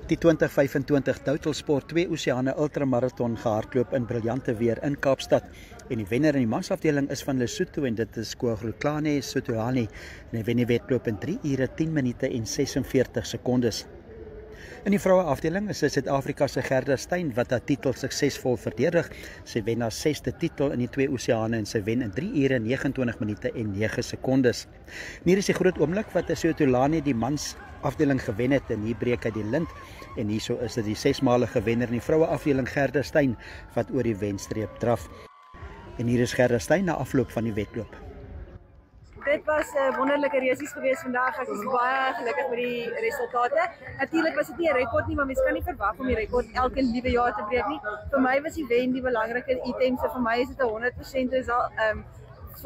Die 2025 Doutelsport 2 Oseane Ultramarathon gehardloop in briljante weer in Kaapstad. En die wenner in die mansafdeling is van Lesotho en dit is Kgogolane Sotoane. En hy wen die wedloop in 3 ure 10 minute en 46 sekondes. In die vroue afdeling is dit Suid-Afrika se Gerda Steyn wat haar titel suksesvol verdedig. Sy wen haar 6de titel in die 2 Oseane en sy wen in 3 ure 29 minute en 9 sekondes. En hier is die groot oomblik wat Sotoane die mans afdeling gewen het en hier breek hy die lint. En hierso is dit die 6-malige wenner in die vroue afdeling Gerda Steyn wat oor die wenstreep draf. En hier is Gerda Steyn na afloop van die wedloop. Dit was 'n wonderlike resies geweest vandag. Ek is baie gelukkig met die resultate. Natuurlik was dit nie 'n rekord nie, maar mens kan nie verwag om die rekord elke liewe jaar te breek nie. Vir my was die wen die belangrike item, so vir my is dit 'n 100%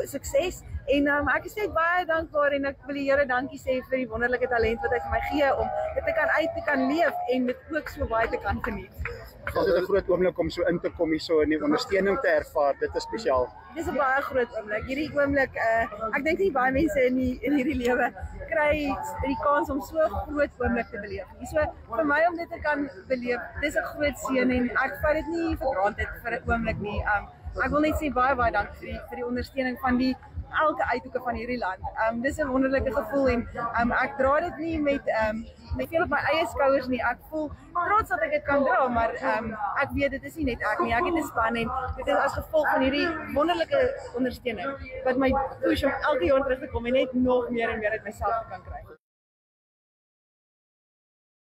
sukses. En ek is net baie dankbaar en ek wil die Here dankie sê vir die wonderlike talent wat hy vir my gee om dit te kan leef en dit ook so baie te kan geniet. Was dit 'n groot oomblik om so in te kom hier so in die ondersteuning te ervaar? Dit is spesiaal. Dit is 'n baie groot oomblik. Hierdie oomblik, ek dink nie baie mense in hierdie lewe kry die kans om so 'n groot oomblik te beleef. So vir my om dit te kan beleef, dis 'n groot seën en ek vat dit nie vir granted vir 'n oomblik nie. Ek wil net sê baie dankie vir die ondersteuning van elke uithoeke van hierdie land. Dis 'n wonderlike gevoel en ek dra dit nie met veel op my eie skouers nie. Ek voel trots dat ek dit kan dra, maar ek weet dit is nie net ek nie. Ek het 'n span en dit is as gevolg van hierdie wonderlike ondersteuning wat my push om elke jaar terug te kom en net nog meer en meer uit myself te kan kry.